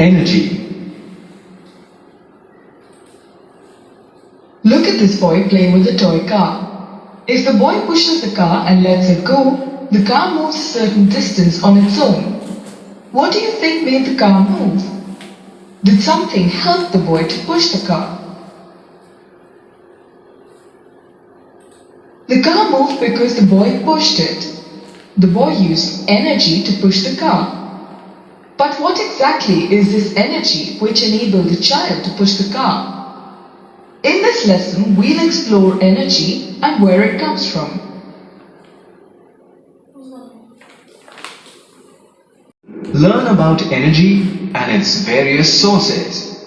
energy. Look at this boy playing with a toy car. If the boy pushes the car and lets it go, the car moves a certain distance on its own. What do you think made the car move? Did something help the boy to push the car? The car moved because the boy pushed it. The boy used energy to push the car. But what exactly is this energy which enabled the child to push the car? In this lesson, we'll explore energy and where it comes from. Learn about energy and its various sources.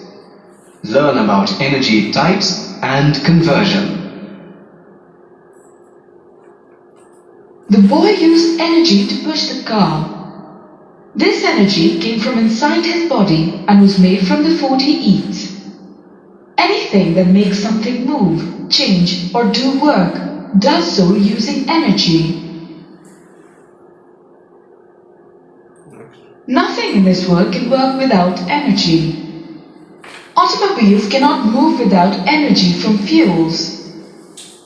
Learn about energy types and conversion. The boy used energy to push the car. This energy came from inside his body and was made from the food he eats. Anything that makes something move, change, or do work does so using energy. Nothing in this world can work without energy. Automobiles cannot move without energy from fuels.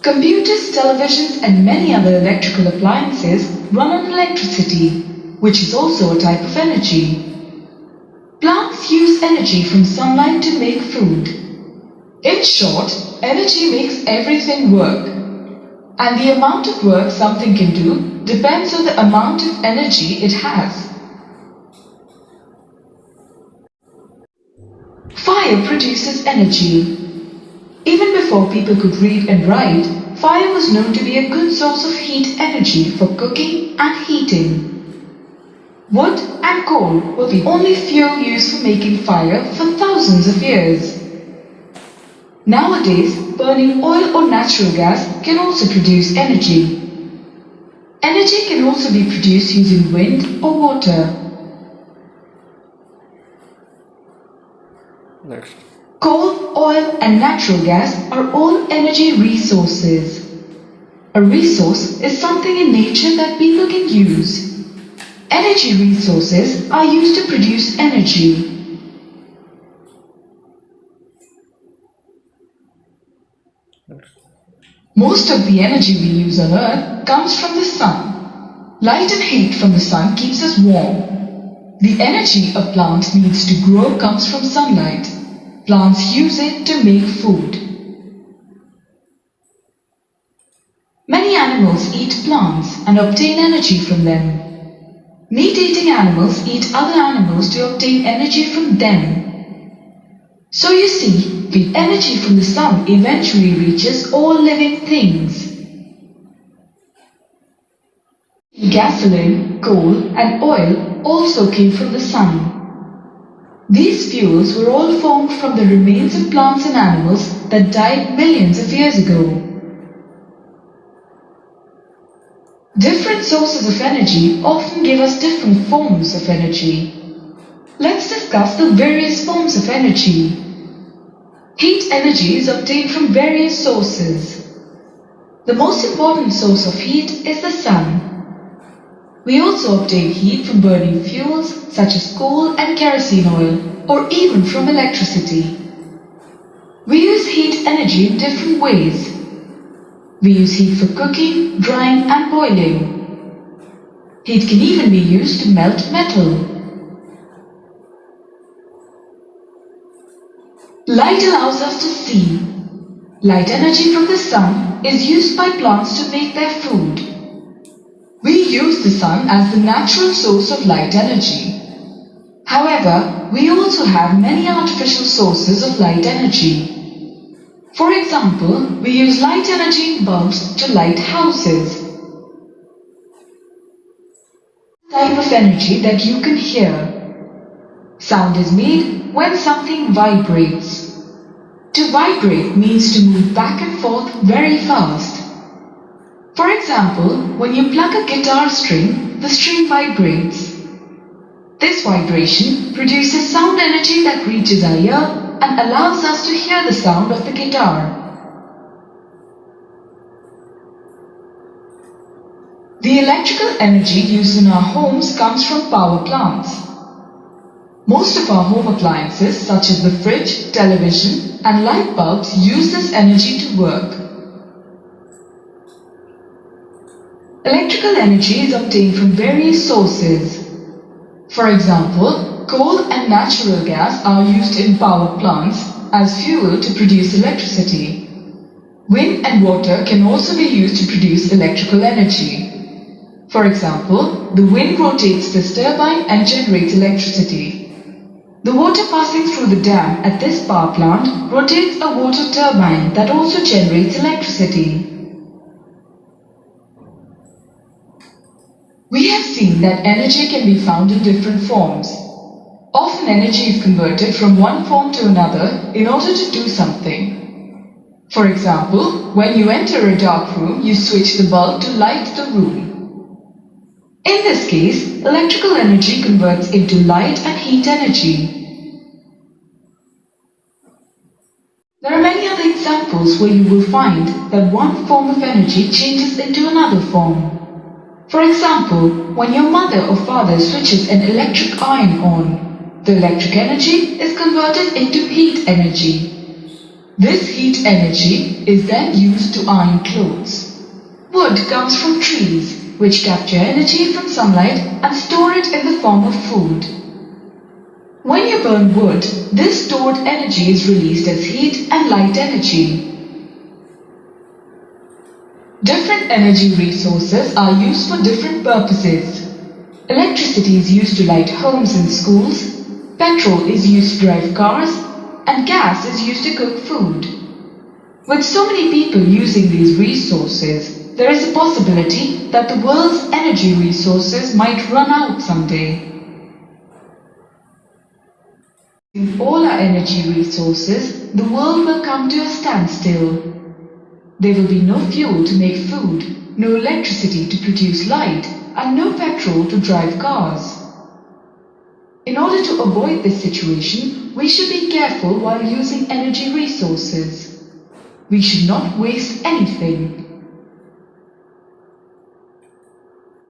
Computers, televisions, and many other electrical appliances run on electricity, which is also a type of energy. Plants use energy from sunlight to make food. In short, energy makes everything work. And the amount of work something can do depends on the amount of energy it has. Fire produces energy. Even before people could read and write, fire was known to be a good source of heat energy for cooking and heating. Wood and coal were the only fuel used for making fire for thousands of years. Nowadays, burning oil or natural gas can also produce energy. Energy can also be produced using wind or water. Next. Coal, oil, and natural gas are all energy resources. A resource is something in nature that people can use. Energy resources are used to produce energy. Most of the energy we use on Earth comes from the sun. Light and heat from the sun keeps us warm. The energy a plant needs to grow comes from sunlight. Plants use it to make food. Many animals eat plants and obtain energy from them. Meat-eating animals eat other animals to obtain energy from them. So you see, the energy from the sun eventually reaches all living things. Gasoline, coal, and oil also came from the sun. These fuels were all formed from the remains of plants and animals that died millions of years ago. Different sources of energy often give us different forms of energy. Let's discuss the various forms of energy. Heat energy is obtained from various sources. The most important source of heat is the sun. We also obtain heat from burning fuels such as coal and kerosene oil, or even from electricity. We use heat energy in different ways. We use heat for cooking, drying, and boiling. Heat can even be used to melt metal. Light allows us to see. Light energy from the sun is used by plants to make their food. We use the sun as the natural source of light energy. However, we also have many artificial sources of light energy. For example, we use light energy in bulbs to light houses. Type of energy that you can hear. Sound is made when something vibrates. To vibrate means to move back and forth very fast. For example, when you pluck a guitar string, the string vibrates. This vibration produces sound energy that reaches our ear and allows us to hear the sound of the guitar. The electrical energy used in our homes comes from power plants. Most of our home appliances such as the fridge, television and light bulbs use this energy to work. Electrical energy is obtained from various sources. For example, coal and natural gas are used in power plants as fuel to produce electricity. Wind and water can also be used to produce electrical energy. For example, the wind rotates this turbine and generates electricity. The water passing through the dam at this power plant rotates a water turbine that also generates electricity. We have seen that energy can be found in different forms. Often energy is converted from one form to another in order to do something. For example, when you enter a dark room, you switch the bulb to light the room. In this case, electrical energy converts into light and heat energy. There are many other examples where you will find that one form of energy changes into another form. For example, when your mother or father switches an electric iron on, the electric energy is converted into heat energy. This heat energy is then used to iron clothes. Wood comes from trees, which capture energy from sunlight and store it in the form of food. When you burn wood, this stored energy is released as heat and light energy. Different energy resources are used for different purposes. Electricity is used to light homes and schools, petrol is used to drive cars, and gas is used to cook food. With so many people using these resources, there is a possibility that the world's energy resources might run out someday. With all our energy resources, the world will come to a standstill. There will be no fuel to make food, no electricity to produce light, and no petrol to drive cars. In order to avoid this situation, we should be careful while using energy resources. We should not waste anything.